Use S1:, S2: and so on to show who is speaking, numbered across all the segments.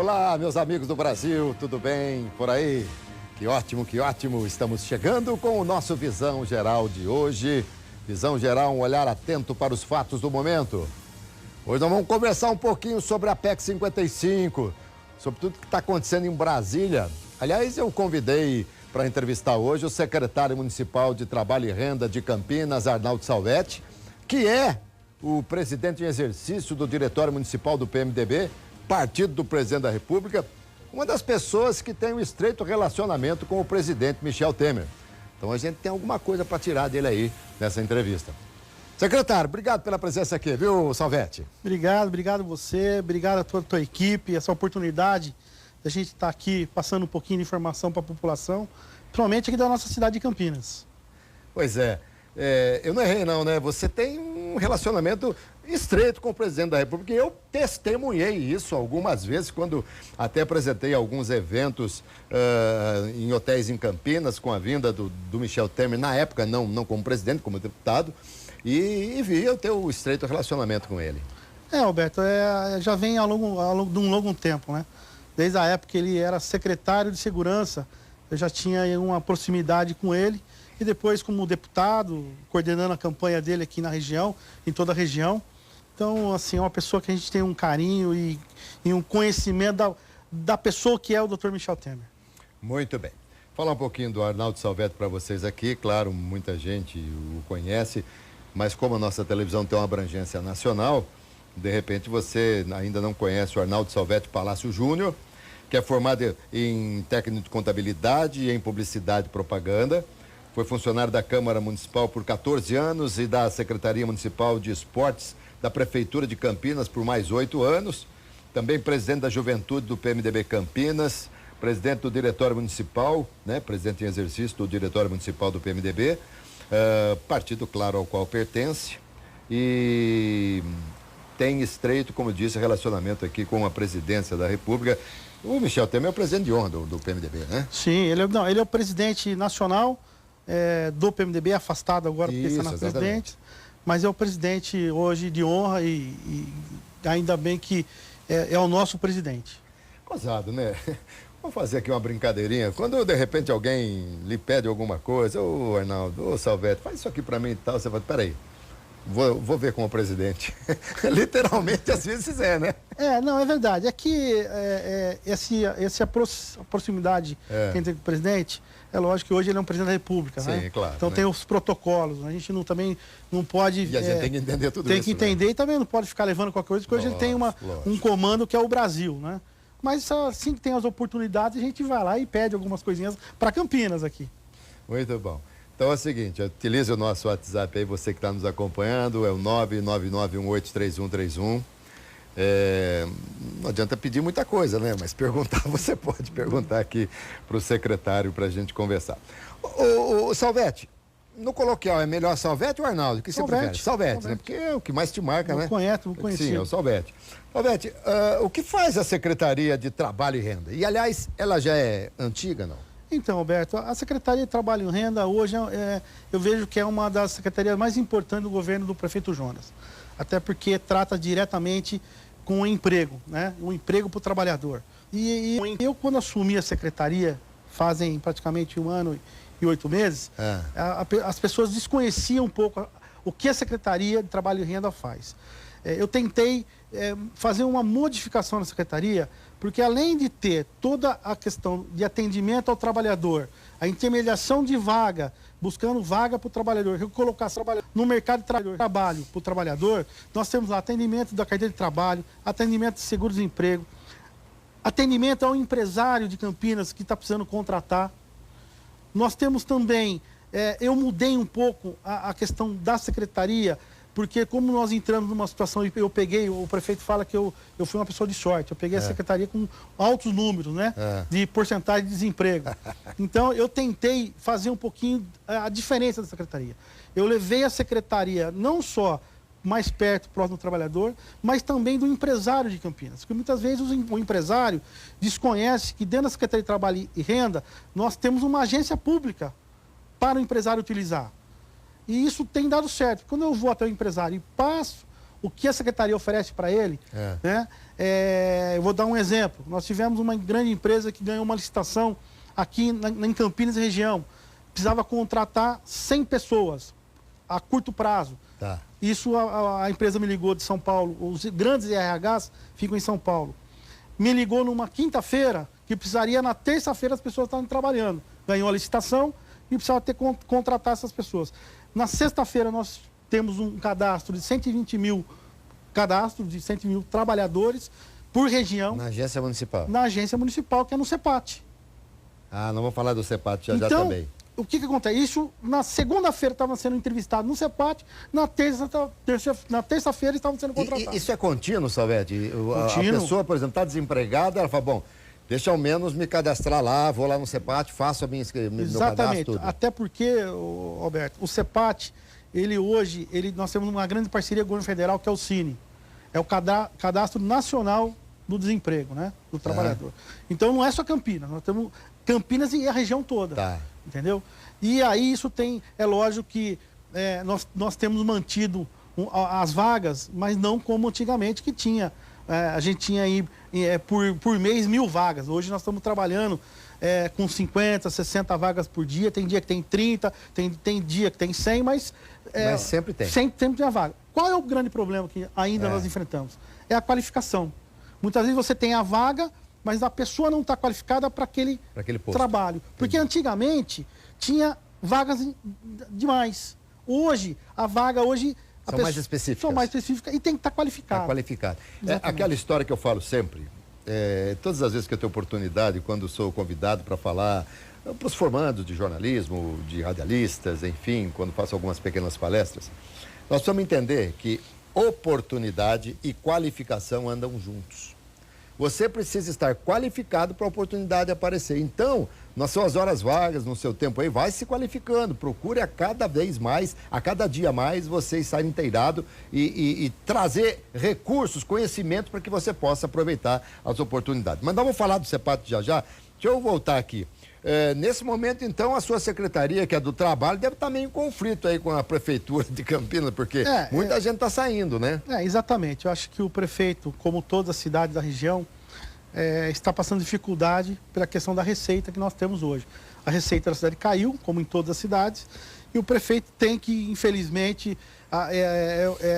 S1: Olá, meus amigos do Brasil, tudo bem por aí? Que ótimo, que ótimo. Estamos chegando com o nosso Visão Geral de hoje. Visão Geral, um olhar atento para os fatos do momento. Hoje nós vamos conversar um pouquinho sobre a PEC 55, sobre tudo que está acontecendo em Brasília. Aliás, eu convidei para entrevistar hoje o secretário municipal de Trabalho e Renda de Campinas, Arnaldo Salvetti, que é o presidente em exercício do Diretório Municipal do PMDB, partido do presidente da República, uma das pessoas que tem um estreito relacionamento com o presidente Michel Temer. Então a gente tem alguma coisa para tirar dele aí nessa entrevista. Secretário, obrigado pela presença aqui, viu, Salvetti?
S2: Obrigado você, obrigado a toda a tua equipe, essa oportunidade da gente estar aqui passando um pouquinho de informação para a população, principalmente aqui da nossa cidade de Campinas.
S1: Pois é, eu não errei não, né? Você tem um relacionamento estreito com o presidente da República e eu testemunhei isso algumas vezes quando até apresentei alguns eventos em hotéis em Campinas com a vinda do Michel Temer, na época não como presidente, como deputado, e vi o teu estreito relacionamento com ele.
S2: Alberto, já vem ao longo de um longo tempo, né? Desde a época que ele era secretário de segurança, eu já tinha uma proximidade com ele e depois como deputado, coordenando a campanha dele aqui na região, em toda a região. Então, assim, é uma pessoa que a gente tem um carinho e um conhecimento da pessoa que é o Dr. Michel Temer.
S1: Muito bem. Falar um pouquinho do Arnaldo Salvetti para vocês aqui. Claro, muita gente o conhece, mas como a nossa televisão tem uma abrangência nacional, de repente você ainda não conhece o Arnaldo Salvetti Palácio Júnior, que é formado em técnico de contabilidade e em publicidade e propaganda. Foi funcionário da Câmara Municipal por 14 anos e da Secretaria Municipal de Esportes da Prefeitura de Campinas por mais 8 anos. Também presidente da Juventude do PMDB Campinas, presidente do Diretório Municipal, né? Presidente em exercício do Diretório Municipal do PMDB, partido, claro, ao qual pertence. E tem estreito, como disse, relacionamento aqui com a presidência da República. O Michel Temer é o presidente de honra do PMDB, né?
S2: Sim, ele é o presidente nacional do PMDB, afastado agora porque está na presidente, mas é o presidente hoje de honra e ainda bem que é o nosso presidente.
S1: Gozado, né? Vamos fazer aqui uma brincadeirinha. Quando, de repente, alguém lhe pede alguma coisa, ô Arnaldo, ô Salvetti, faz isso aqui para mim e tal, você fala, peraí, vou ver com o presidente. Literalmente, às vezes né?
S2: Não, é verdade. É que essa proximidade que a gente tem com o presidente, é lógico que hoje ele é um presidente da República,
S1: sim,
S2: né?
S1: Claro.
S2: Então tem os protocolos, a gente também não pode...
S1: E a gente tem que entender tudo
S2: isso. Tem
S1: que
S2: entender,
S1: né?
S2: E também não pode ficar levando qualquer coisa, porque hoje ele tem um comando que é o Brasil, né? Mas assim que tem as oportunidades, a gente vai lá e pede algumas coisinhas para Campinas aqui.
S1: Muito bom. Então é o seguinte, utilize o nosso WhatsApp aí, você que está nos acompanhando, é o 999183131. Não adianta pedir muita coisa, né? Mas perguntar, você pode perguntar aqui para o secretário para a gente conversar. O Salvetti, no coloquial é melhor Salvetti ou Arnaldo? O que você prefere? Salvetti, né? Porque é o que mais te marca, né?
S2: Não conheci.
S1: Sim, é o Salvetti. Salvetti, o que faz a Secretaria de Trabalho e Renda? E, aliás, ela já é antiga, não?
S2: Então, Alberto, a Secretaria de Trabalho e Renda hoje eu vejo que é uma das secretarias mais importantes do governo do prefeito Jonas. Até porque trata diretamente com o emprego, né? O emprego para o trabalhador. E eu, quando assumi a secretaria, fazem praticamente 1 ano e 8 meses, as pessoas desconheciam um pouco o que a Secretaria de Trabalho e Renda faz. Eu tentei fazer uma modificação na secretaria, porque além de ter toda a questão de atendimento ao trabalhador, a intermediação de vaga, buscando vaga para o trabalhador, recolocação no mercado de trabalho para o trabalhador, nós temos lá atendimento da carteira de trabalho, atendimento de seguro-desemprego, atendimento ao empresário de Campinas que está precisando contratar. Nós temos também, eu mudei um pouco a questão da secretaria, porque como nós entramos numa situação, o prefeito fala que eu fui uma pessoa de sorte, eu peguei a secretaria com altos números, né, de porcentagem de desemprego. Então, eu tentei fazer um pouquinho a diferença da secretaria. Eu levei a secretaria não só mais perto, próximo do trabalhador, mas também do empresário de Campinas. Porque muitas vezes o empresário desconhece que dentro da Secretaria de Trabalho e Renda, nós temos uma agência pública para o empresário utilizar. E isso tem dado certo. Quando eu vou até o empresário e passo o que a secretaria oferece para ele, né? Eu vou dar um exemplo. Nós tivemos uma grande empresa que ganhou uma licitação aqui em Campinas região. Precisava contratar 100 pessoas a curto prazo.
S1: Tá.
S2: Isso a empresa me ligou de São Paulo. Os grandes IRHs ficam em São Paulo. Me ligou numa quinta-feira que precisaria na terça-feira as pessoas estarem trabalhando. Ganhou a licitação e precisava contratar essas pessoas. Na sexta-feira nós temos um cadastro de 120 mil cadastros, de 120 mil trabalhadores por região.
S1: Na agência municipal?
S2: Na agência municipal, que é no CEPAT.
S1: Ah, não vou falar do CEPAT já
S2: Então,
S1: também.
S2: O que acontece? Isso, na segunda-feira estava sendo entrevistado no CEPAT, na terça-feira estavam sendo contratados.
S1: Isso é contínuo, Salvete?
S2: Contínuo.
S1: A pessoa, por exemplo, está desempregada, ela fala, bom, deixa ao menos me cadastrar lá, vou lá no CEPAT, faço meu cadastro, tudo.
S2: Até porque, Alberto, o CEPAT, nós temos uma grande parceria com o governo federal, que é o Cine. É o Cadastro Nacional do Desemprego, né? Do trabalhador. Então não é só Campinas, nós temos Campinas e a região toda.
S1: Tá.
S2: Entendeu? E aí isso é lógico que nós temos mantido as vagas, mas não como antigamente que tinha. A gente tinha aí por mês 1.000 vagas. Hoje nós estamos trabalhando com 50, 60 vagas por dia. Tem dia que tem 30, tem dia que tem 100, mas
S1: sempre tem.
S2: Sempre tem a vaga. Qual é o grande problema que ainda nós enfrentamos? É a qualificação. Muitas vezes você tem a vaga, mas a pessoa não está qualificada para aquele trabalho. Porque antigamente tinha vagas demais. Hoje, a vaga
S1: são mais específicas.
S2: São mais específicas e tem que estar qualificado.
S1: Está qualificado. Aquela história que eu falo sempre, todas as vezes que eu tenho oportunidade, quando sou convidado para falar para os formandos de jornalismo, de radialistas, enfim, quando faço algumas pequenas palestras, nós precisamos entender que oportunidade e qualificação andam juntos. Você precisa estar qualificado para a oportunidade aparecer. Então, nas suas horas vagas, no seu tempo aí, vai se qualificando. Procure a cada vez mais, a cada dia mais, você estar inteirado e trazer recursos, conhecimento para que você possa aproveitar as oportunidades. Mas nós vamos falar do CEPAT já. Deixa eu voltar aqui. Nesse momento, então, a sua secretaria, que é do trabalho, deve estar meio em conflito aí com a prefeitura de Campinas, porque muita gente está saindo, né?
S2: Exatamente. Eu acho que o prefeito, como todas as cidades da região, está passando dificuldade pela questão da receita que nós temos hoje. A receita da cidade caiu, como em todas as cidades, e o prefeito tem que, infelizmente,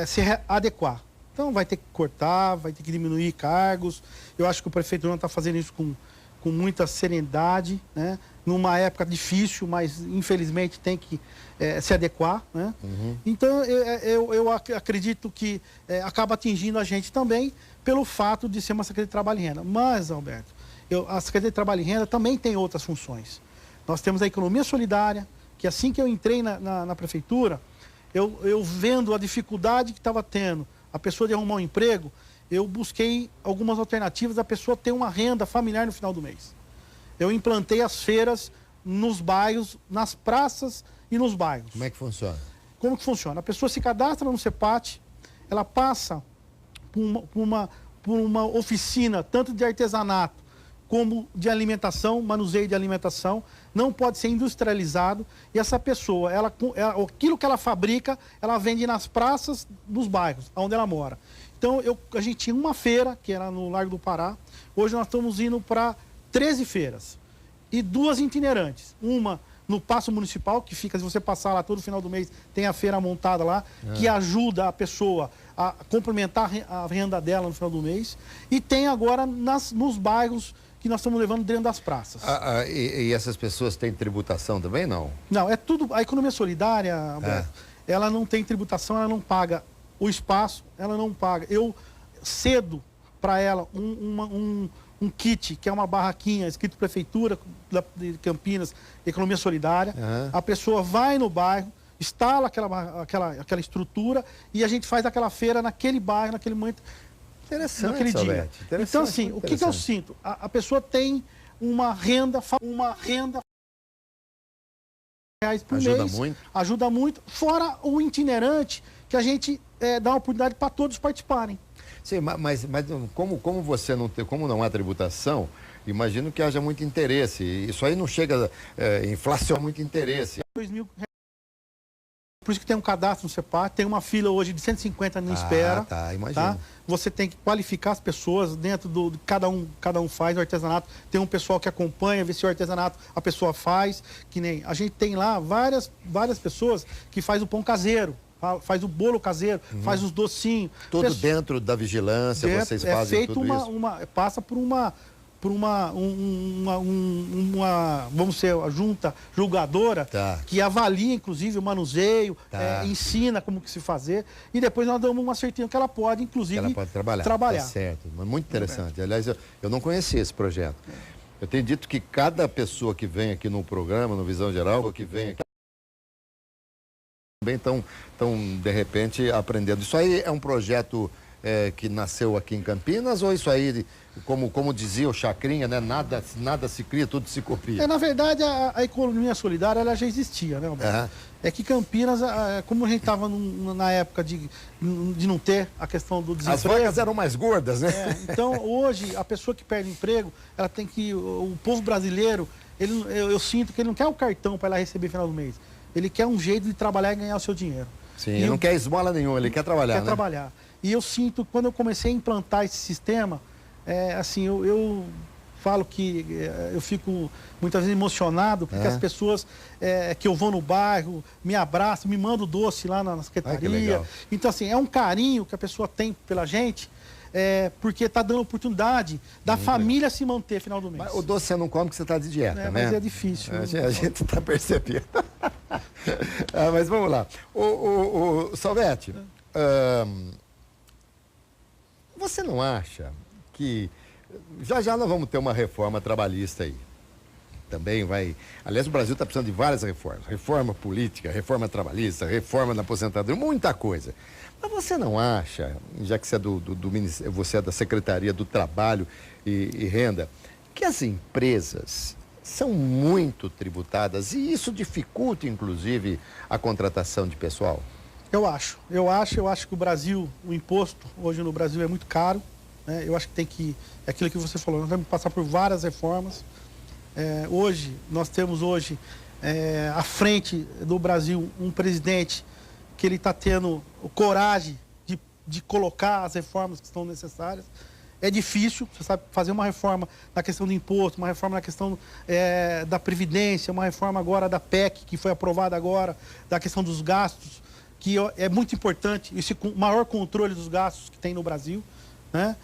S2: se adequar. Então, vai ter que cortar, vai ter que diminuir cargos. Eu acho que o prefeito não está fazendo isso com muita serenidade, né? Numa época difícil, mas infelizmente tem que se adequar, né? Então eu acredito que acaba atingindo a gente também pelo fato de ser uma Secretaria de Trabalho e Renda. Mas, Alberto, a Secretaria de Trabalho e Renda também tem outras funções. Nós temos a economia solidária, que assim que eu entrei na prefeitura, eu vendo a dificuldade que estava tendo a pessoa de arrumar um emprego, eu busquei algumas alternativas da pessoa ter uma renda familiar no final do mês. Eu implantei as feiras nos bairros, nas praças e nos bairros.
S1: Como é que funciona?
S2: Como que funciona? A pessoa se cadastra no CEPAT, ela passa por uma oficina, tanto de artesanato como de alimentação, manuseio de alimentação, não pode ser industrializado, e essa pessoa, aquilo que ela fabrica, ela vende nas praças dos bairros, onde ela mora. Então, a gente tinha uma feira, que era no Largo do Pará. Hoje nós estamos indo para 13 feiras e 2 itinerantes. Uma no Paço Municipal, que fica, se você passar lá todo final do mês, tem a feira montada lá, que ajuda a pessoa a complementar a renda dela no final do mês. E tem agora nos bairros que nós estamos levando dentro das praças.
S1: E essas pessoas têm tributação também, não?
S2: Não, é tudo... A economia solidária, ela não tem tributação, ela não paga o espaço, ela não paga. Eu cedo para ela um kit, que é uma barraquinha, escrito Prefeitura de Campinas, Economia Solidária. A pessoa vai no bairro, instala aquela estrutura e a gente faz aquela feira naquele bairro, naquele momento, naquele dia. Então, assim, o que eu sinto? A pessoa tem uma renda reais por mês. Ajuda muito. Fora o itinerante, que a gente dá uma oportunidade para todos participarem.
S1: Sim, mas como você não tem, como não há tributação, imagino que haja muito interesse. Isso aí não chega inflacionar muito interesse.
S2: R$2.000 Por isso que tem um cadastro no CEPAR, tem uma fila hoje de 150 na espera.
S1: Tá, imagino.
S2: Tá? Você tem que qualificar as pessoas dentro do... Cada um faz o artesanato. Tem um pessoal que acompanha, vê se o artesanato a pessoa faz. Que nem... A gente tem lá várias pessoas que faz o pão caseiro, faz o bolo caseiro, faz os docinhos.
S1: Tudo dentro da vigilância, vocês fazem tudo isso?
S2: Passa por uma vamos ser, a junta julgadora, que avalia, inclusive, o manuseio, ensina como que se fazer, e depois nós damos uma certidão que ela pode, inclusive,
S1: ela pode trabalhar. Tá certo, muito interessante. Aliás, eu não conhecia esse projeto. Eu tenho dito que cada pessoa que vem aqui no programa, no Visão Geral, que vem aqui, também estão, de repente, aprendendo. Isso aí é um projeto que nasceu aqui em Campinas, ou isso aí, como dizia o Chacrinha, né? Nada se cria, tudo se copia?
S2: Na verdade, a economia solidária ela já existia, né, Alberto? É que Campinas, como a gente estava na época de não ter a questão do desemprego...
S1: As vagas eram mais gordas, né?
S2: Então, hoje, a pessoa que perde emprego, ela tem que... O povo brasileiro, eu sinto que ele não quer o cartão para ela receber no final do mês. Ele quer um jeito de trabalhar e ganhar o seu dinheiro.
S1: Sim, ele não quer esmola nenhuma, ele quer trabalhar,
S2: Quer trabalhar. E eu sinto, quando eu comecei a implantar esse sistema, assim, eu falo que eu fico muitas vezes emocionado, porque as pessoas que eu vou no bairro, me abraçam, me mandam doce lá na secretaria. Então, assim, é um carinho que a pessoa tem pela gente, porque está dando oportunidade da família se manter no final do mês.
S1: Mas o doce você não come porque você está de dieta, né?
S2: Mas é difícil.
S1: A gente está percebendo. Mas vamos lá. Salvete, você não acha que já nós vamos ter uma reforma trabalhista aí? Também vai... Aliás, o Brasil está precisando de várias reformas. Reforma política, reforma trabalhista, reforma na aposentadoria, muita coisa. Mas você não acha, já que você é, você é da Secretaria do Trabalho e Renda, que as empresas são muito tributadas e isso dificulta, inclusive, a contratação de pessoal?
S2: Eu acho que o Brasil, o imposto hoje no Brasil é muito caro, né? Eu acho que tem que, é aquilo que você falou, nós temos que passar por várias reformas. Hoje, nós temos à frente do Brasil um presidente que ele está tendo coragem de colocar as reformas que estão necessárias. É difícil, você sabe, fazer uma reforma na questão do imposto, uma reforma na questão da Previdência, uma reforma agora da PEC, que foi aprovada agora, da questão dos gastos, que é muito importante, esse maior controle dos gastos que tem no Brasil, né?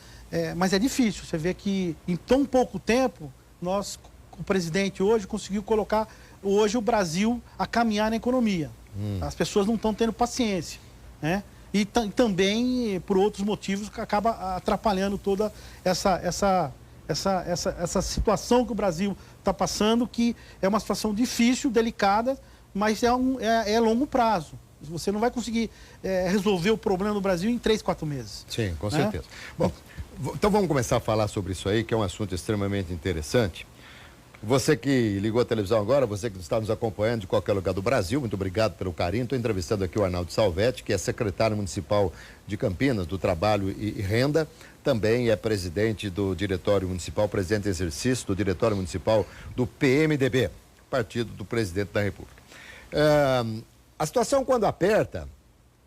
S2: Mas é difícil, você vê que em tão pouco tempo, o presidente hoje conseguiu colocar hoje o Brasil a caminhar na economia. As pessoas não estão tendo paciência, né? E também, por outros motivos, que acaba atrapalhando toda essa situação que o Brasil está passando, que é uma situação difícil, delicada, mas é longo prazo. Você não vai conseguir resolver o problema do Brasil em 3, 4 meses.
S1: Sim, com certeza. Bom, então vamos começar a falar sobre isso aí, que é um assunto extremamente interessante. Você que ligou a televisão agora, você que está nos acompanhando de qualquer lugar do Brasil, muito obrigado pelo carinho. Estou entrevistando aqui o Arnaldo Salvete, que é secretário municipal de Campinas, do Trabalho e Renda. Também é presidente do Diretório Municipal, presidente em exercício do Diretório Municipal do PMDB, partido do presidente da República. A situação, quando aperta,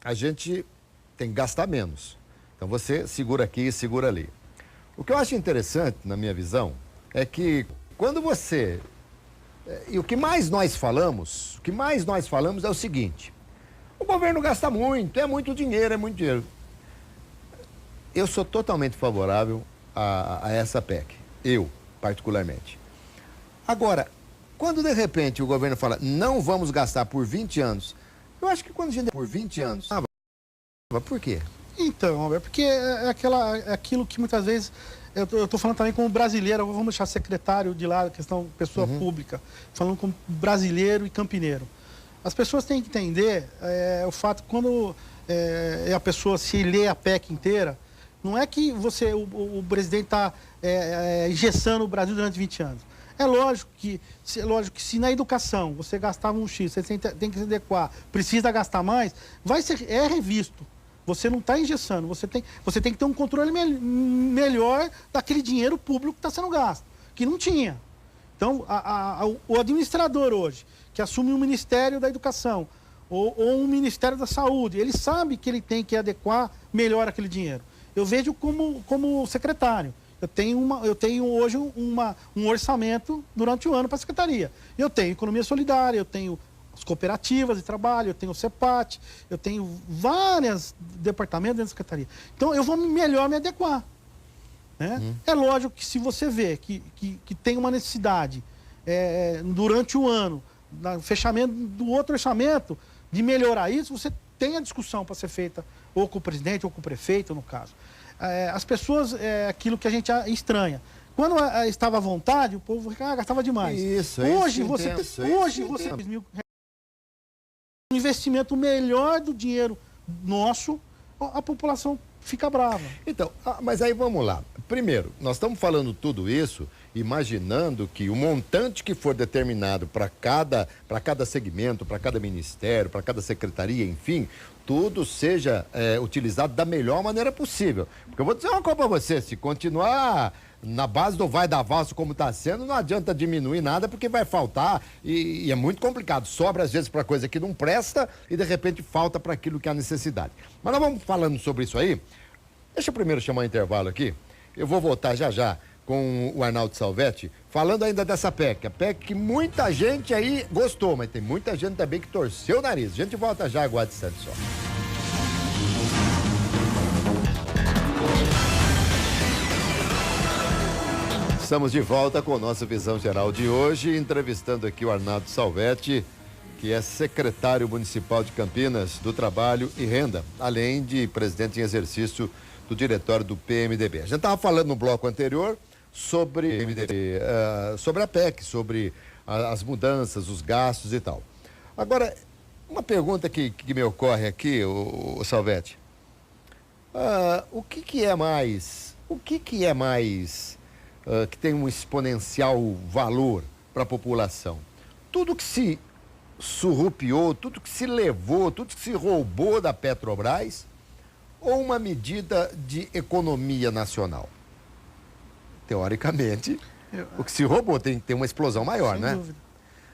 S1: a gente tem que gastar menos. Então você segura aqui e segura ali. O que eu acho interessante, na minha visão, é que quando você... E o que mais nós falamos é o seguinte: o governo gasta muito, é muito dinheiro, Eu sou totalmente favorável a essa PEC, eu, particularmente. Agora, quando de repente o governo fala, não vamos gastar por 20 anos, eu acho que quando a gente... Por 20 anos... por quê?
S2: Então, porque é aquilo que muitas vezes... Eu estou falando também como brasileiro, vamos deixar secretário de lá, questão pessoa pública, falando como brasileiro e campineiro. As pessoas têm que entender o fato que quando a pessoa se lê a PEC inteira, não é que o presidente está engessando o Brasil durante 20 anos. É lógico que se na educação você gastava um X, você tem que se adequar, precisa gastar mais, é revisto. Você não está engessando, você tem que ter um controle melhor daquele dinheiro público que está sendo gasto, que não tinha. Então, o administrador hoje, que assume o Ministério da Educação, ou um Ministério da Saúde. Ele sabe que ele tem que adequar melhor aquele dinheiro. Eu vejo como secretário. Eu tenho hoje um orçamento durante o ano para a Secretaria. Eu tenho Economia Solidária, eu tenho as cooperativas de trabalho, eu tenho o CEPAT, eu tenho vários departamentos dentro da Secretaria. Então, eu vou melhor me adequar. Né? É lógico que se você vê que tem uma necessidade durante o ano, no fechamento do outro orçamento, de melhorar isso, você tem a discussão para ser feita ou com o presidente ou com o prefeito, no caso. As pessoas, aquilo que a gente estranha. Quando estava à vontade, o povo gastava demais. Hoje você tem um investimento melhor do dinheiro nosso, a população fica brava.
S1: Então, mas aí vamos lá. Primeiro, nós estamos falando tudo isso, imaginando que o montante que for determinado para cada segmento, para cada ministério, para cada secretaria, enfim, tudo seja utilizado da melhor maneira possível. Porque eu vou dizer uma coisa para você, se continuar na base do vai da valsa como está sendo, não adianta diminuir nada porque vai faltar e é muito complicado. Sobra às vezes para coisa que não presta e de repente falta para aquilo que há necessidade. Mas nós vamos falando sobre isso aí. Deixa eu primeiro chamar o intervalo aqui. Eu vou voltar já com o Arnaldo Salvetti, falando ainda dessa PEC. A PEC que muita gente aí gostou, mas tem muita gente também que torceu o nariz. A gente volta já, aguarde instante só. Estamos de volta com a nossa visão geral de hoje, entrevistando aqui o Arnaldo Salvetti, que é secretário municipal de Campinas do Trabalho e Renda, além de presidente em exercício do diretório do PMDB. A gente estava falando no bloco anterior sobre a PEC, sobre as mudanças, os gastos e tal. Agora, uma pergunta que me ocorre aqui, o Salvetti, o que é mais que tem um exponencial valor para a população? Tudo que se surrupiou, tudo que se levou, tudo que se roubou da Petrobras, ou uma medida de economia nacional? Teoricamente, o que se roubou tem que ter uma explosão maior, né? Sem dúvida.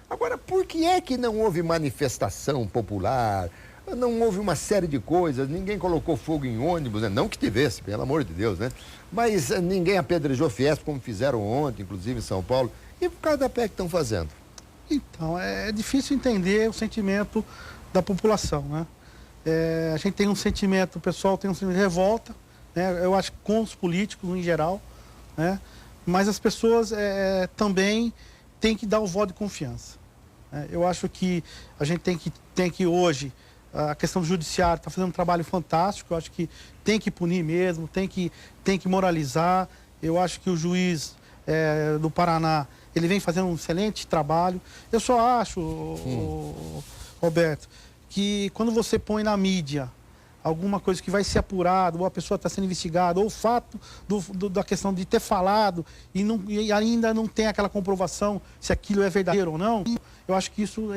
S1: Agora, por que é que não houve manifestação popular? Não houve uma série de coisas, ninguém colocou fogo em ônibus, né? Não que tivesse, pelo amor de Deus, né? Mas ninguém apedrejou Fiesp, como fizeram ontem, inclusive em São Paulo. E por causa da PEC que estão fazendo?
S2: Então, é difícil entender o sentimento da população, né? A gente tem um sentimento, o pessoal tem um sentimento de revolta, né? Eu acho que com os políticos em geral, né? Mas as pessoas também têm que dar o voto de confiança. Né? Eu acho que a gente tem que hoje, a questão do judiciário está fazendo um trabalho fantástico, eu acho que tem que punir mesmo, tem que moralizar. Eu acho que o juiz do Paraná, ele vem fazendo um excelente trabalho. Eu só acho, Roberto, que quando você põe na mídia alguma coisa que vai ser apurado, ou a pessoa está sendo investigada, ou o fato da questão de ter falado e ainda não tem aquela comprovação se aquilo é verdadeiro ou não, eu acho que isso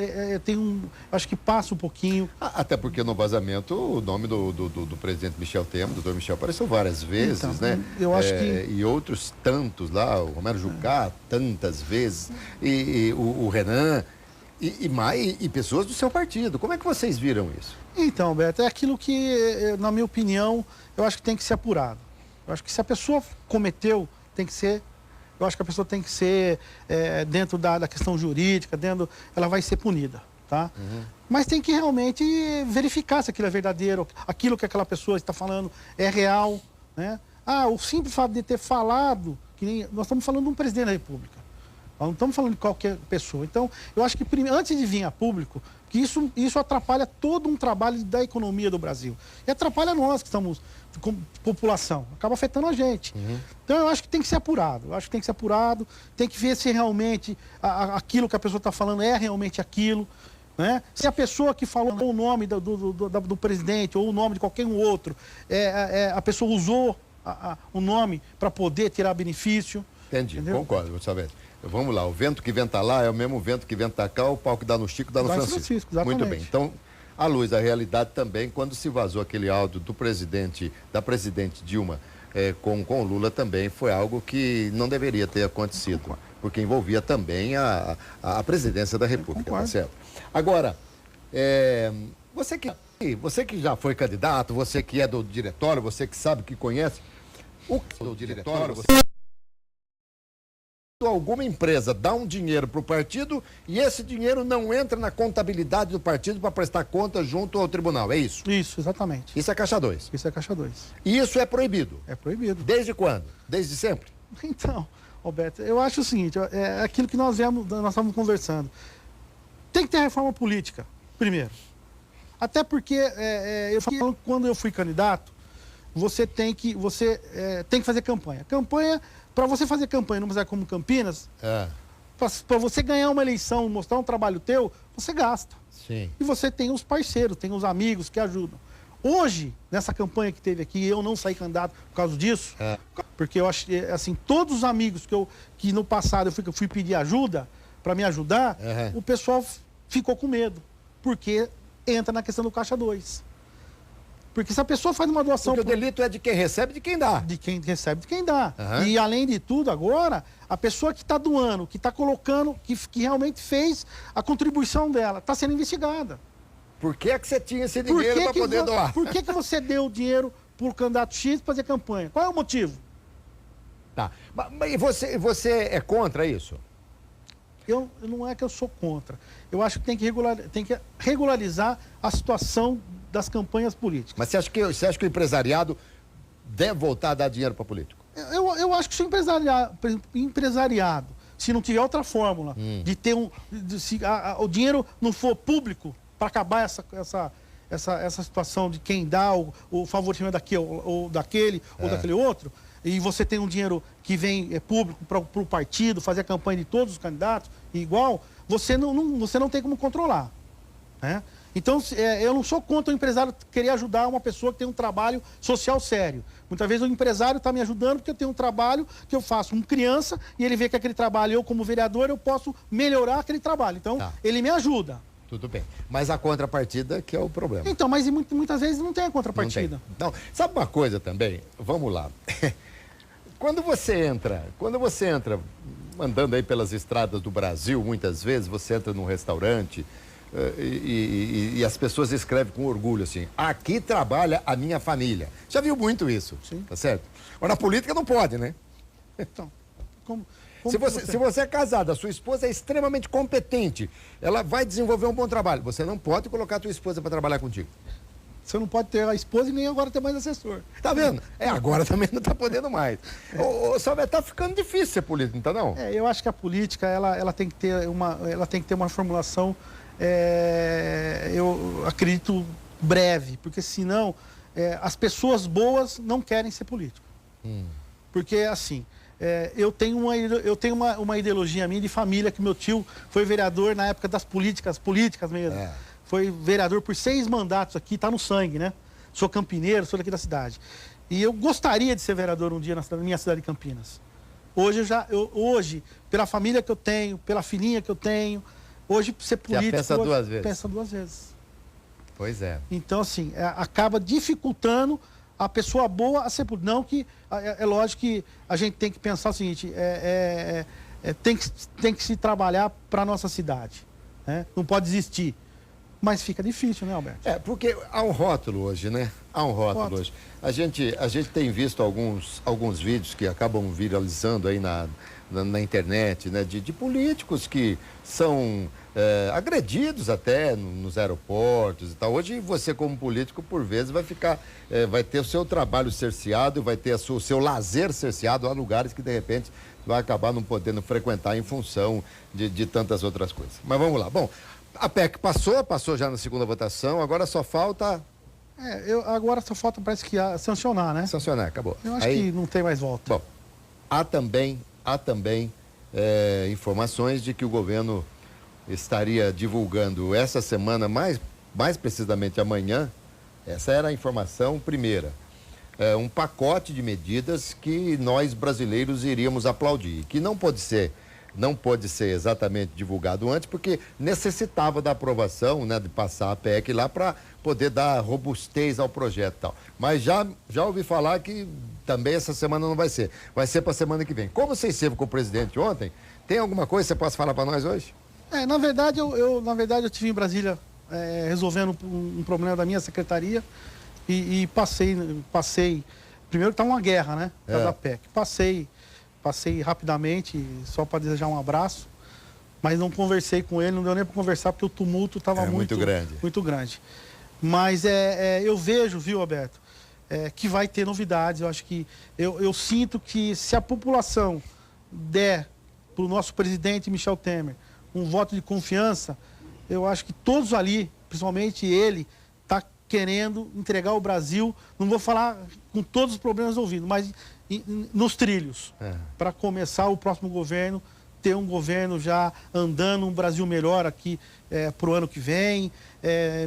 S2: acho que passa um pouquinho.
S1: Até porque no vazamento o nome do presidente Michel Temer, doutor Michel, apareceu várias vezes, então, né?
S2: Eu acho que...
S1: E outros tantos lá, o Romero Jucá, tantas vezes, e o Renan... E pessoas do seu partido. Como é que vocês viram isso?
S2: Então, Beto, é aquilo que, na minha opinião, eu acho que tem que ser apurado. Eu acho que se a pessoa cometeu, tem que ser... Eu acho que a pessoa tem que ser dentro da questão jurídica, ela vai ser punida, tá? Mas tem que realmente verificar se aquilo é verdadeiro, aquilo que aquela pessoa está falando é real, né? O simples fato de ter falado, nós estamos falando de um presidente da República. Nós não estamos falando de qualquer pessoa. Então, eu acho que antes de vir a público, que isso atrapalha todo um trabalho da economia do Brasil. E atrapalha nós que estamos com população. Acaba afetando a gente. Então, eu acho que tem que ser apurado. Eu acho que tem que ser apurado. Tem que ver se realmente aquilo que a pessoa está falando é realmente aquilo. Né? Se a pessoa que falou o nome do presidente ou o nome de qualquer um outro, a pessoa usou o nome para poder tirar benefício.
S1: Entendi, entendeu? Concordo, Salvetti. Vamos lá, o vento que venta lá é o mesmo vento que venta cá, o pau que dá no Chico dá no Francisco.
S2: Exatamente.
S1: Muito bem, então, à luz da realidade também, quando se vazou aquele áudio da presidente Dilma com o Lula também, foi algo que não deveria ter acontecido, porque envolvia também a presidência da República, tá certo? Agora, Você que já foi candidato, você que é do diretório, você que sabe, que conhece, o do diretório, alguma empresa dá um dinheiro para o partido e esse dinheiro não entra na contabilidade do partido para prestar conta junto ao tribunal, é isso?
S2: Isso, exatamente.
S1: Isso é Caixa 2.
S2: Isso é Caixa 2.
S1: E isso é proibido?
S2: É proibido.
S1: Desde quando? Desde sempre?
S2: Então, Roberto, eu acho o seguinte, é aquilo que nós estávamos conversando. Tem que ter reforma política, primeiro. Até porque, eu falo, quando eu fui candidato, você tem que fazer campanha. Campanha, para você fazer campanha numa cidade como Campinas, para você ganhar uma eleição, mostrar um trabalho teu, você gasta.
S1: Sim.
S2: E você tem os parceiros, tem os amigos que ajudam. Hoje, nessa campanha que teve aqui, eu não saí candidato por causa disso, porque eu acho, assim, todos os amigos que no passado eu fui pedir ajuda, para me ajudar, o pessoal ficou com medo, porque entra na questão do Caixa 2. Porque se a pessoa faz uma doação...
S1: Porque o delito é de quem recebe e de quem dá.
S2: De quem recebe, de quem dá. E além de tudo, agora, a pessoa que está doando, que está colocando, que realmente fez a contribuição dela, está sendo investigada.
S1: Por que você tinha esse dinheiro para poder doar?
S2: Por que você deu o dinheiro para o candidato X para fazer campanha? Qual é o motivo?
S1: Tá. Mas você é contra isso?
S2: Não é que eu sou contra. Eu acho que tem que regularizar a situação das campanhas políticas.
S1: Mas você acha que o empresariado deve voltar a dar dinheiro para político?
S2: Eu acho que se o empresariado, se não tiver outra fórmula de ter se o dinheiro não for público para acabar essa situação de quem dá o favorecimento daquele ou daquele outro, e você tem um dinheiro que vem público para o partido, fazer a campanha de todos os candidatos, igual, você não tem como controlar. Né? Então, eu não sou contra o empresário querer ajudar uma pessoa que tem um trabalho social sério. Muitas vezes o empresário está me ajudando porque eu tenho um trabalho que eu faço com criança e ele vê que aquele trabalho, eu como vereador, eu posso melhorar aquele trabalho. Então, ele me ajuda.
S1: Tudo bem. Mas a contrapartida que é o problema.
S2: Então, mas muitas vezes não tem a contrapartida.
S1: Não, sabe uma coisa também? Vamos lá. Quando você entra andando aí pelas estradas do Brasil, muitas vezes você entra num restaurante e as pessoas escrevem com orgulho assim, aqui trabalha a minha família. Já viu muito isso,
S2: sim.
S1: Tá certo? Mas na política não pode, né?
S2: Então,
S1: se você é casado, a sua esposa é extremamente competente, ela vai desenvolver um bom trabalho, você não pode colocar a tua esposa para trabalhar contigo.
S2: Você não pode ter a esposa e nem agora ter mais assessor.
S1: Tá vendo? Agora também não tá podendo mais. Salve, tá ficando difícil ser político, não tá não?
S2: Eu acho que a política, ela tem que ter uma formulação, eu acredito, breve, porque senão as pessoas boas não querem ser político. Porque, assim, eu tenho uma ideologia minha de família, que meu tio foi vereador na época das políticas mesmo. Foi vereador por 6 mandatos aqui, tá no sangue, né? Sou campineiro, sou daqui da cidade. E eu gostaria de ser vereador um dia na minha cidade de Campinas. Hoje, pela família que eu tenho, pela filhinha que eu tenho, hoje ser político...
S1: Já pensa duas vezes.
S2: Pensa 2 vezes.
S1: Pois é.
S2: Então, assim, acaba dificultando a pessoa boa a ser político. Não que... É lógico que a gente tem que pensar o seguinte, tem que se trabalhar para a nossa cidade. Né? Não pode desistir. Mas fica difícil, né, Alberto?
S1: Porque há um rótulo hoje, né? Há um rótulo hoje. A gente tem visto alguns vídeos que acabam viralizando aí na internet, né? De políticos que são agredidos até nos aeroportos e tal. Hoje você, como político, por vezes vai ter o seu trabalho cerceado, vai ter o seu lazer cerceado. Há lugares que, de repente, vai acabar não podendo frequentar em função de tantas outras coisas. Mas vamos lá. Bom, a PEC passou já na segunda votação, agora só falta...
S2: agora só falta, parece que sancionar, né?
S1: Sancionar, acabou.
S2: Eu acho que não tem mais volta.
S1: Bom, há também informações de que o governo estaria divulgando essa semana, mais precisamente amanhã, essa era a informação primeira, um pacote de medidas que nós brasileiros iríamos aplaudir, que não pode ser exatamente divulgado antes, porque necessitava da aprovação, né, de passar a PEC lá para poder dar robustez ao projeto e tal. Mas já ouvi falar que também essa semana não vai ser. Vai ser para a semana que vem. Como você esteve com o presidente ontem, tem alguma coisa que você possa falar para nós hoje?
S2: Na verdade, eu estive em Brasília resolvendo um problema da minha secretaria e passei. Primeiro que está uma guerra, né? Da PEC. Passei rapidamente, só para desejar um abraço, mas não conversei com ele, não deu nem para conversar, porque o tumulto estava muito grande. Muito grande. Mas eu vejo, viu, Alberto, que vai ter novidades. Eu acho que eu sinto que se a população der para o nosso presidente Michel Temer um voto de confiança, eu acho que todos ali, principalmente ele, está querendo entregar o Brasil, não vou falar com todos os problemas resolvidos, mas nos trilhos, para começar o próximo governo, ter um governo já andando, um Brasil melhor aqui para o ano que vem.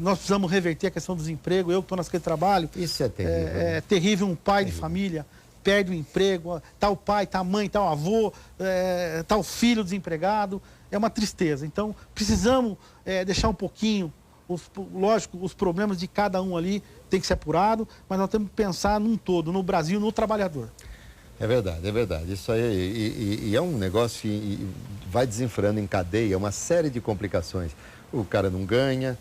S2: Nós precisamos reverter a questão do desemprego. Eu que estou na Secretaria de Trabalho.
S1: Isso é terrível.
S2: É terrível um pai de família perde o emprego, tá o pai, tá a mãe, tá o avô, tá o filho desempregado. É uma tristeza. Então, precisamos deixar um pouquinho, lógico, os problemas de cada um ali tem que ser apurado, mas nós temos que pensar num todo, no Brasil, no trabalhador.
S1: É verdade. Isso aí e é um negócio que vai desenfreando em cadeia uma série de complicações. O cara não ganha,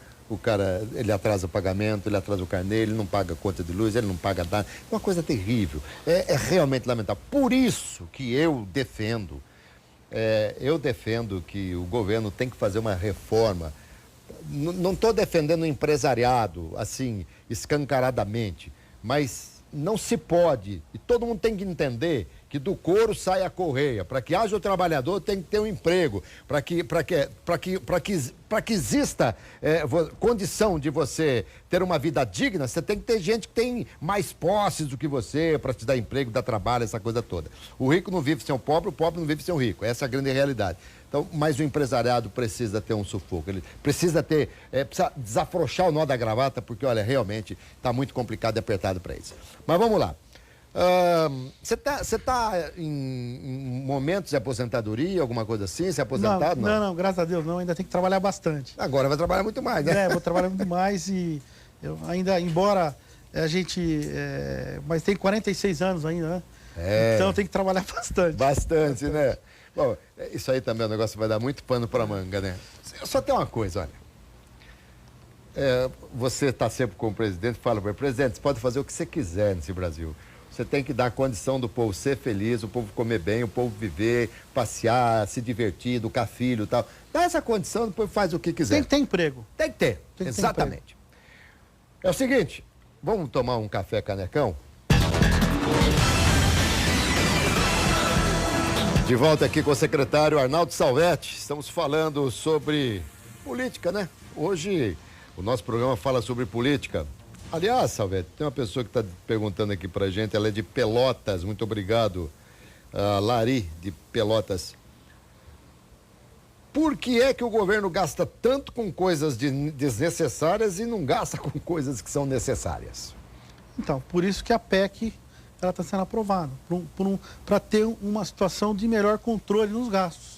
S1: ele atrasa o pagamento, ele atrasa o carnê, ele não paga conta de luz, ele não paga nada. É uma coisa terrível. É realmente lamentável. Por isso que eu defendo que o governo tem que fazer uma reforma. Não estou defendendo o empresariado, assim, escancaradamente, mas não se pode, e todo mundo tem que entender que do couro sai a correia. Para que haja o trabalhador, tem que ter um emprego. Para que exista condição de você ter uma vida digna, você tem que ter gente que tem mais posses do que você para te dar emprego, dar trabalho, essa coisa toda. O rico não vive sem o pobre não vive sem o rico. Essa é a grande realidade. Então, mas o empresariado precisa ter um sufoco. Ele precisa precisa desafrouxar o nó da gravata, porque, olha, realmente está muito complicado e apertado para isso. Mas vamos lá. Você tá em momentos de aposentadoria, alguma coisa assim? Se é aposentado?
S2: Não, graças a Deus não. Ainda tem que trabalhar bastante.
S1: Agora vai trabalhar muito mais, né?
S2: Vou trabalhar muito mais e eu ainda, embora a gente... mas tem 46 anos ainda, né? Então tem que trabalhar bastante.
S1: Bastante, né? Bom, isso aí também é um negócio que vai dar muito pano para manga, né? Só tem uma coisa, olha. Você está sempre com o presidente, fala para ele, presidente, você pode fazer o que você quiser nesse Brasil. Você tem que dar a condição do povo ser feliz, o povo comer bem, o povo viver, passear, se divertir, educar filho e tal. Dá essa condição, depois faz o que quiser.
S2: Tem que ter emprego.
S1: Tem que ter, exatamente. É o seguinte, vamos tomar um café canecão? De volta aqui com o secretário Arnaldo Salvetti. Estamos falando sobre política, né? Hoje o nosso programa fala sobre política. Aliás, Salvetti, tem uma pessoa que está perguntando aqui pra gente, ela é de Pelotas, muito obrigado, Lari, de Pelotas. Por que é que o governo gasta tanto com coisas desnecessárias e não gasta com coisas que são necessárias?
S2: Então, por isso que a PEC ela está sendo aprovada, para ter uma situação de melhor controle nos gastos.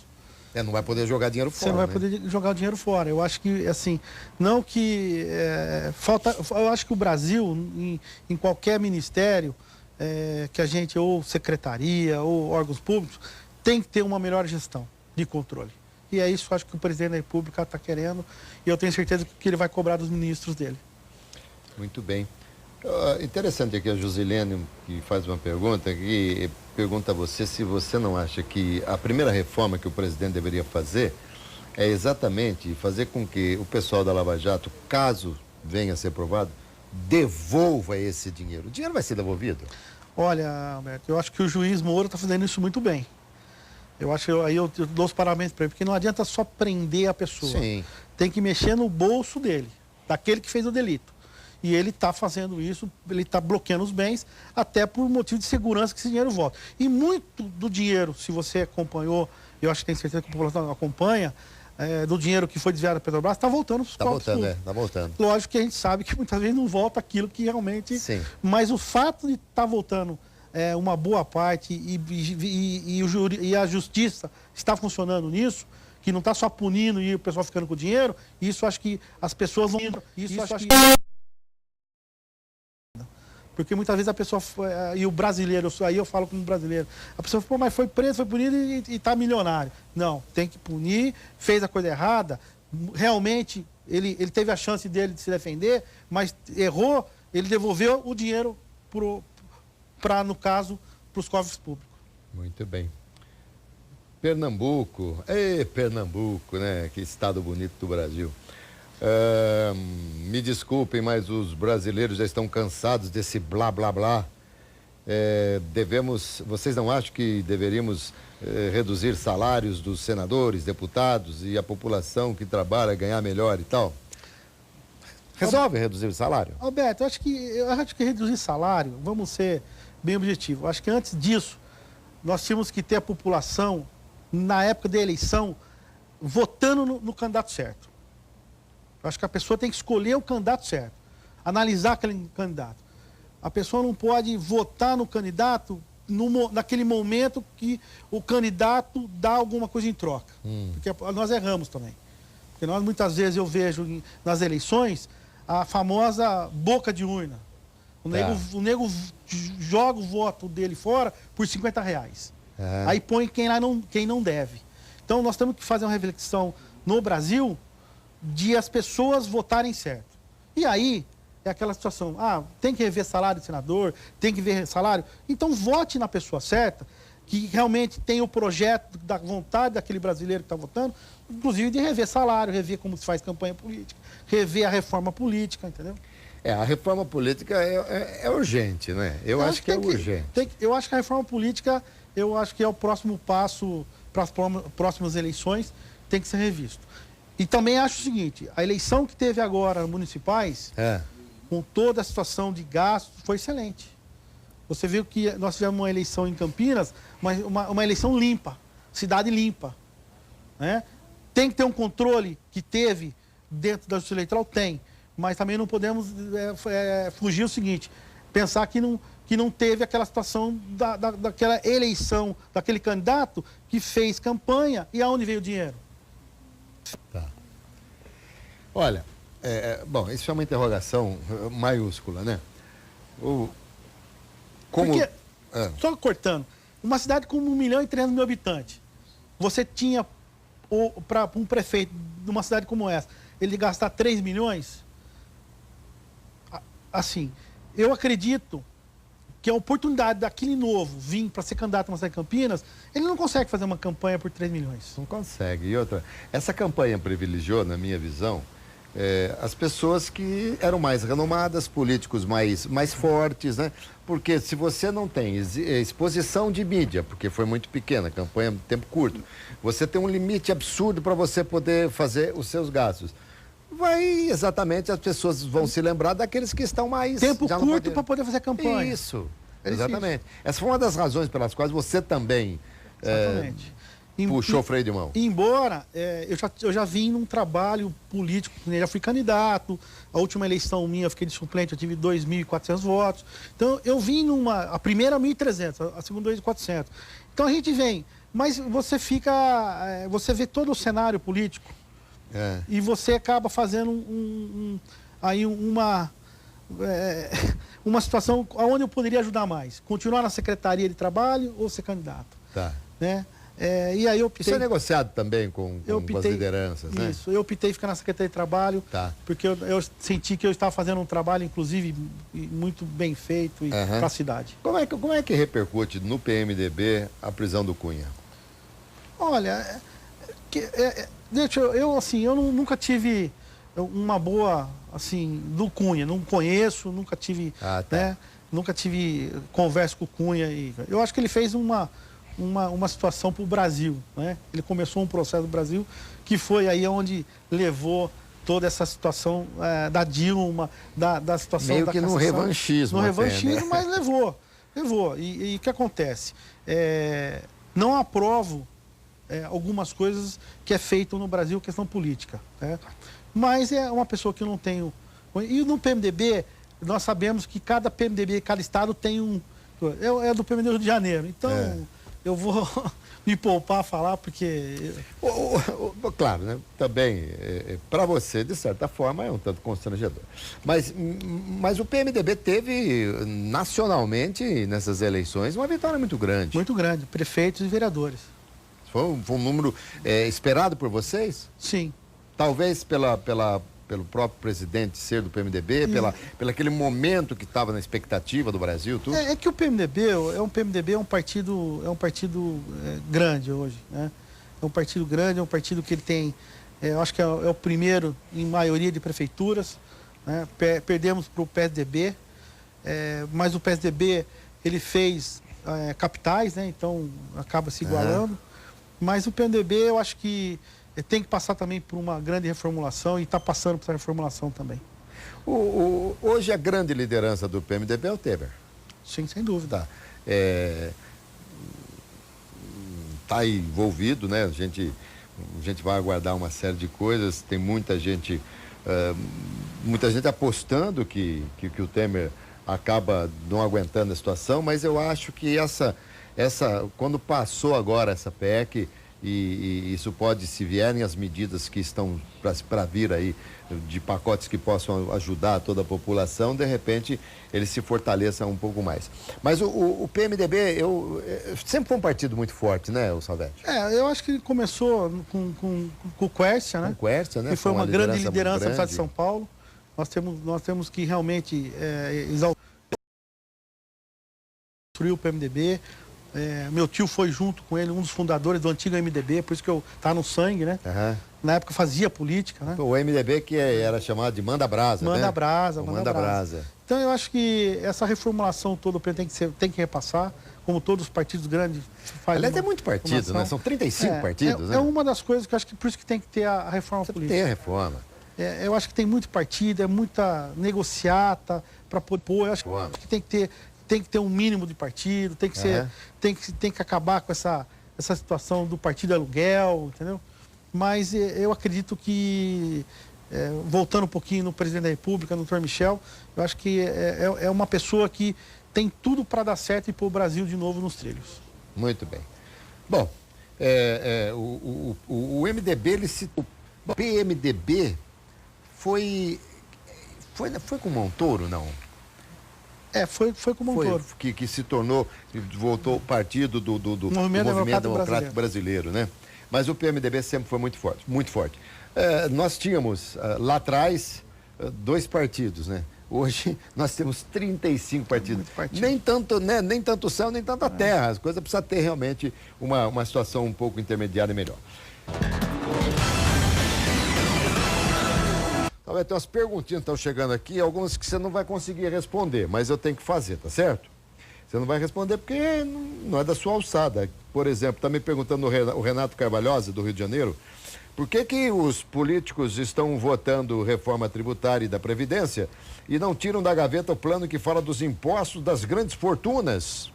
S1: Não vai poder jogar dinheiro fora.
S2: Você não vai poder jogar o dinheiro fora. Eu acho que, assim, não que falta... Eu acho que o Brasil, em qualquer ministério, que a gente, ou secretaria, ou órgãos públicos, tem que ter uma melhor gestão de controle. E é isso que eu acho que o presidente da República está querendo, e eu tenho certeza que ele vai cobrar dos ministros dele.
S1: Muito bem. Interessante aqui a Josilene, que faz uma pergunta, que pergunta a você se você não acha que a primeira reforma que o presidente deveria fazer é exatamente fazer com que o pessoal da Lava Jato, caso venha a ser aprovado, devolva esse dinheiro. O dinheiro vai ser devolvido?
S2: Olha, Alberto, eu acho que o juiz Moro está fazendo isso muito bem. Eu acho que eu dou os parabéns para ele, porque não adianta só prender a pessoa.
S1: Sim.
S2: Tem que mexer no bolso dele, daquele que fez o delito. E ele está fazendo isso, ele está bloqueando os bens, até por motivo de segurança que esse dinheiro volta. E muito do dinheiro, se você acompanhou, eu acho que tem certeza que a população acompanha, do dinheiro que foi desviado da Petrobras, está voltando para os cofres públicos.
S1: Está voltando.
S2: Lógico que a gente sabe que muitas vezes não volta aquilo que realmente...
S1: Sim.
S2: Mas o fato de estar voltando uma boa parte e a justiça está funcionando nisso, que não está só punindo e o pessoal ficando com o dinheiro, isso acho que as pessoas vão... Porque muitas vezes a pessoa, e o brasileiro, aí eu falo como brasileiro, a pessoa fala, mas foi preso, foi punido e está milionário. Não, tem que punir, fez a coisa errada, realmente Ele teve a chance dele de se defender, mas errou, ele devolveu o dinheiro no caso, para os cofres públicos.
S1: Muito bem. Pernambuco, Pernambuco, né? Que estado bonito do Brasil. Me desculpem, mas os brasileiros já estão cansados desse blá, blá, blá. Vocês não acham que deveríamos reduzir salários dos senadores, deputados e a população que trabalha ganhar melhor e tal? Resolve reduzir o salário?
S2: Alberto, eu acho que reduzir salário, vamos ser bem objetivos. Eu acho que antes disso, nós tínhamos que ter a população, na época da eleição, votando no candidato certo. Eu acho que a pessoa tem que escolher o candidato certo, analisar aquele candidato. A pessoa não pode votar no candidato naquele momento que o candidato dá alguma coisa em troca. Porque nós erramos também. Porque nós, muitas vezes, eu vejo nas eleições a famosa boca de urna. O nego joga o voto dele fora por R$50. Aí põe quem não deve. Então, nós temos que fazer uma reflexão no Brasil de as pessoas votarem certo. E aí, é aquela situação, tem que rever salário de senador, tem que ver salário. Então, vote na pessoa certa, que realmente tem o projeto da vontade daquele brasileiro que está votando, inclusive de rever salário, rever como se faz campanha política, rever a reforma política, entendeu?
S1: A reforma política é urgente, né? Eu acho que é urgente.
S2: Eu acho que a reforma política, eu acho que é o próximo passo para as próximas eleições, tem que ser revisto. E também acho o seguinte, a eleição que teve agora municipais, com toda a situação de gastos, foi excelente. Você viu que nós tivemos uma eleição em Campinas, mas uma eleição limpa, cidade limpa. Né? Tem que ter um controle que teve dentro da Justiça Eleitoral? Tem. Mas também não podemos fugir o seguinte, pensar que não teve aquela situação daquela eleição, daquele candidato que fez campanha e aonde veio o dinheiro.
S1: Tá. Olha, bom, isso é uma interrogação maiúscula, né?
S2: Porque, só cortando, uma cidade com 1.300.000 habitantes, você tinha, para um prefeito de uma cidade como essa, ele gastar 3 milhões, assim, eu acredito que a oportunidade daquele novo vir para ser candidato na cidade de Campinas, ele não consegue fazer uma campanha por 3 milhões.
S1: Não consegue. E outra, essa campanha privilegiou, na minha visão, as pessoas que eram mais renomadas, políticos mais fortes, né? Porque se você não tem exposição de mídia, porque foi muito pequena, campanha de tempo curto, você tem um limite absurdo para você poder fazer os seus gastos. Exatamente, as pessoas vão se lembrar daqueles que estão mais...
S2: Tempo curto para poder fazer campanha.
S1: Isso, exatamente. Essa foi uma das razões pelas quais você também puxou o freio de mão.
S2: Embora eu já vim num trabalho político, já fui candidato, a última eleição minha eu fiquei de suplente, eu tive 2.400 votos. Então eu vim a primeira 1.300, a segunda 2.400. Então a gente vem, mas você você vê todo o cenário político, e você acaba fazendo uma situação onde eu poderia ajudar mais. Continuar na Secretaria de Trabalho ou ser candidato.
S1: Tá.
S2: Né? E aí eu optei...
S1: Isso é negociado também com as lideranças, né?
S2: Isso, eu optei ficar na Secretaria de Trabalho, porque eu senti que eu estava fazendo um trabalho, inclusive, muito bem feito para a cidade.
S1: Como é que repercute no PMDB a prisão do Cunha?
S2: Olha, eu nunca tive uma boa, assim, do Cunha, não conheço, nunca tive, né? Nunca tive conversa com o Cunha. Eu acho que ele fez uma situação para o Brasil, né? Ele começou um processo do Brasil que foi aí onde levou toda essa situação da Dilma, da situação
S1: meio
S2: da
S1: que
S2: cassação,
S1: no revanchismo.
S2: No revanchismo, né? Mas levou. E o que acontece? Não aprovo algumas coisas que é feito no Brasil, questão política, né? Mas é uma pessoa que eu não tenho... E no PMDB, nós sabemos que cada PMDB, cada estado tem um... É do PMDB do Rio de Janeiro, então... Eu vou me poupar a falar, porque...
S1: Claro, né? Também, para você, de certa forma, é um tanto constrangedor. Mas o PMDB teve, nacionalmente, nessas eleições, uma vitória muito grande.
S2: Muito grande, prefeitos e vereadores.
S1: Foi um número esperado por vocês?
S2: Sim.
S1: Talvez pela pelo próprio presidente ser do PMDB, pelo aquele momento que estava na expectativa do Brasil, tudo?
S2: É que o PMDB é um partido grande hoje, né? É um partido grande, é um partido que ele tem, eu acho que é o primeiro em maioria de prefeituras, né? Perdemos para o PSDB, mas o PSDB ele fez capitais, né? Então acaba se igualando. Mas o PMDB eu acho que tem que passar também por uma grande reformulação e está passando por essa reformulação também.
S1: Hoje a grande liderança do PMDB é o Temer.
S2: Sim, sem dúvida.
S1: Tá aí envolvido, né? A gente vai aguardar uma série de coisas. Tem muita gente apostando que o Temer acaba não aguentando a situação, mas eu acho que quando passou agora essa PEC, e isso pode, se vierem as medidas que estão para vir aí, de pacotes que possam ajudar toda a população, de repente ele se fortaleça um pouco mais. Mas o PMDB, sempre foi um partido muito forte, né, o Salvetti?
S2: Eu acho que ele começou com o Quércia, né?
S1: Com o Quércia, né?
S2: Que foi uma grande liderança no estado de São Paulo. Nós temos que realmente exaltar o PMDB. Meu tio foi junto com ele, um dos fundadores do antigo MDB, por isso que eu tá no sangue, né? Na época fazia política, né?
S1: O MDB que era chamado de Manda Brasa, né?
S2: Manda Brasa. Então eu acho que essa reformulação toda tem que repassar, como todos os partidos grandes fazem.
S1: Aliás, é muito partido, né? São 35 partidos, né?
S2: É uma das coisas que eu acho que por isso que tem que ter a reforma política.
S1: Tem a reforma.
S2: Eu acho que tem muito partido, é muita negociata para pôr. Eu acho que tem que ter um mínimo de partido, tem que acabar com essa situação do partido aluguel, entendeu? Mas eu acredito que, voltando um pouquinho no presidente da República, no Dr. Michel, eu acho que é uma pessoa que tem tudo para dar certo e pôr o Brasil de novo nos trilhos.
S1: Muito bem. Bom, o MDB, o PMDB foi com o Montoro, não?
S2: Foi com o Montoro.
S1: Que se tornou, voltou o partido do Movimento Democrático Brasileiro, né? Mas o PMDB sempre foi muito forte, muito forte. Nós tínhamos, lá atrás, 2 partidos, né? Hoje nós temos 35 partidos. Nem tanto, né? Nem tanto o céu, nem tanto a terra. As coisas precisam ter realmente uma situação um pouco intermediária e melhor. Talvez tem umas perguntinhas que estão chegando aqui, algumas que você não vai conseguir responder, mas eu tenho que fazer, tá certo? Você não vai responder porque não é da sua alçada. Por exemplo, está me perguntando o Renato Carvalhosa, do Rio de Janeiro, por que os políticos estão votando reforma tributária e da Previdência e não tiram da gaveta o plano que fala dos impostos das grandes fortunas?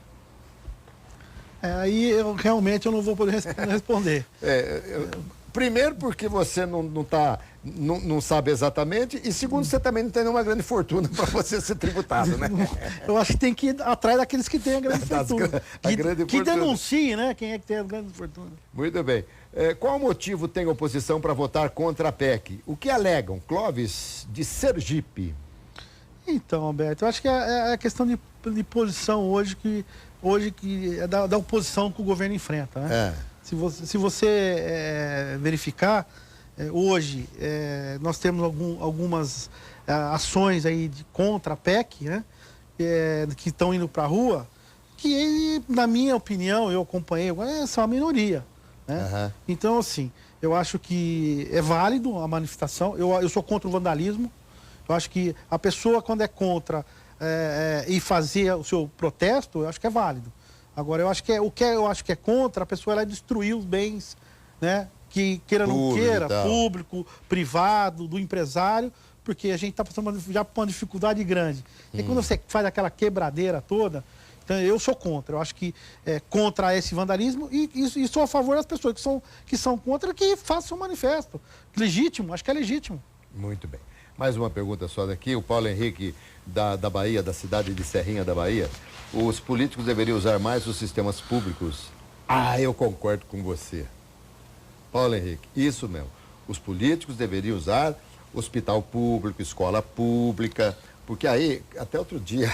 S2: Aí realmente eu não vou poder responder.
S1: Primeiro porque você não sabe exatamente, e segundo, você também não tem nenhuma grande fortuna para você ser tributado, né?
S2: Eu acho que tem que ir atrás daqueles que têm a grande fortuna. Que denuncie, né? Quem é que tem a grande fortuna.
S1: Muito bem. Qual motivo tem a oposição para votar contra a PEC? O que alegam? Clóvis, de Sergipe.
S2: Então, Alberto, eu acho que é a questão de posição hoje que é da oposição que o governo enfrenta, né? Se você verificar, hoje nós temos algumas ações aí contra a PEC, né? Que estão indo para a rua, que, na minha opinião, eu acompanhei, são a minoria, né? Então, assim, eu acho que é válido a manifestação, eu sou contra o vandalismo, eu acho que a pessoa, quando é contra e fazer o seu protesto, eu acho que é válido. Agora, o que eu acho que é contra, a pessoa ela destruir os bens, né? Que queira ou não queira, público, privado, do empresário, porque a gente está passando já por uma dificuldade grande. E quando você faz aquela quebradeira toda, então eu sou contra. Eu acho que contra esse vandalismo e sou a favor das pessoas que são contra, que façam um manifesto. Legítimo, acho que é legítimo.
S1: Muito bem. Mais uma pergunta só daqui. O Paulo Henrique, da Bahia, da cidade de Serrinha da Bahia. Os políticos deveriam usar mais os sistemas públicos? Eu concordo com você. Paulo Henrique, isso mesmo. Os políticos deveriam usar hospital público, escola pública, porque aí, até outro dia,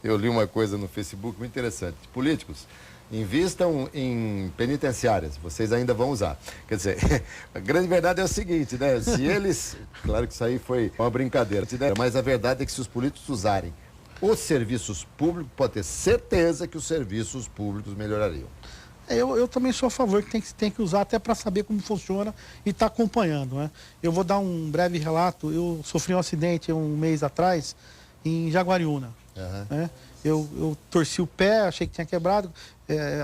S1: eu li uma coisa no Facebook muito interessante. Políticos, Invistam em penitenciárias, vocês ainda vão usar. Quer dizer, a grande verdade é o seguinte, né? Se eles... Claro que isso aí foi uma brincadeira, mas a verdade é que se os políticos usarem os serviços públicos, pode ter certeza que os serviços públicos melhorariam.
S2: Eu também sou a favor que tem que usar até para saber como funciona e estar acompanhando, né? Eu vou dar um breve relato. Eu sofri um acidente um mês atrás em Jaguariúna. Né? Eu torci o pé, achei que tinha quebrado,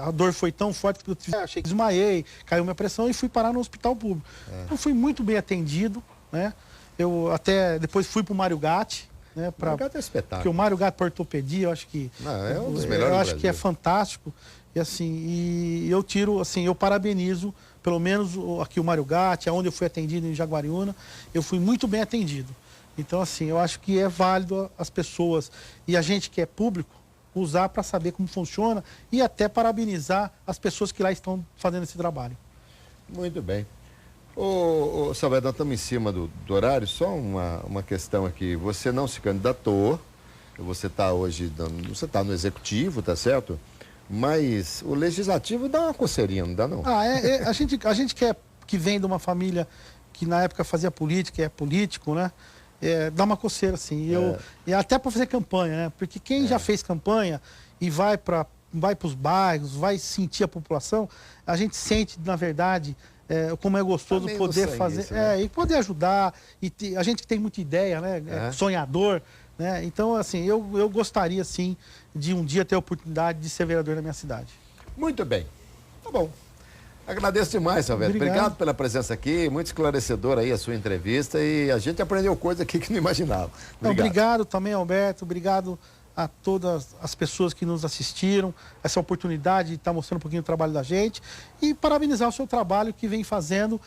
S2: a dor foi tão forte que eu achei que desmaiei, caiu minha pressão e fui parar no hospital público. Então fui muito bem atendido, né? Eu até depois fui para o Mário Gatti, né?
S1: Mário Gatti é espetáculo.
S2: Porque o Mário Gatti para ortopedia, eu acho que
S1: é um dos melhores.
S2: Eu acho que é fantástico. E assim, eu tiro, assim, eu parabenizo, pelo menos aqui o Mário Gatti, onde eu fui atendido em Jaguariúna, eu fui muito bem atendido. Então, assim, eu acho que é válido as pessoas e a gente que é público usar para saber como funciona e até parabenizar as pessoas que lá estão fazendo esse trabalho. Muito bem.
S1: Ô, Salvador, nós estamos em cima do horário, só uma questão aqui. Você não se candidatou, você está hoje, você está no executivo, tá certo? Mas o legislativo dá uma coceirinha, não dá não?
S2: A gente que vem de uma família que na época fazia política, é político, né? Dá uma coceira, assim. E até para fazer campanha, né? Porque quem já fez campanha e vai para os bairros, vai sentir a população, a gente sente, na verdade, como é gostoso poder fazer, isso, né? E poder ajudar. A gente que tem muita ideia, né? Sonhador, né? Então, assim, eu gostaria, sim, de um dia ter a oportunidade de ser vereador na minha cidade.
S1: Muito bem. Tá bom. Agradeço demais, Salveto. Obrigado pela presença aqui, muito esclarecedor aí a sua entrevista e a gente aprendeu coisa aqui que não imaginava.
S2: Obrigado também, Alberto. Obrigado a todas as pessoas que nos assistiram, essa oportunidade de estar mostrando um pouquinho do trabalho da gente e parabenizar o seu trabalho que vem fazendo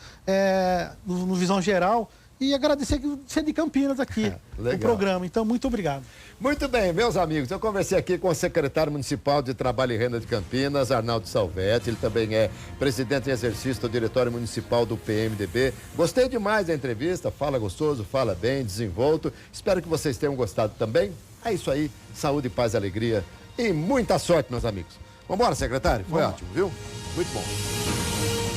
S2: no Visão Geral e agradecer que você é de Campinas aqui, no programa. Então, muito obrigado.
S1: Muito bem, meus amigos, eu conversei aqui com o secretário municipal de Trabalho e Renda de Campinas, Arnaldo Salvetti, ele também é presidente em exercício do Diretório Municipal do PMDB. Gostei demais da entrevista, fala gostoso, fala bem, desenvolto. Espero que vocês tenham gostado também. É isso aí, saúde, paz e alegria e muita sorte, meus amigos. Vambora, secretário? Foi ótimo, viu? Muito bom.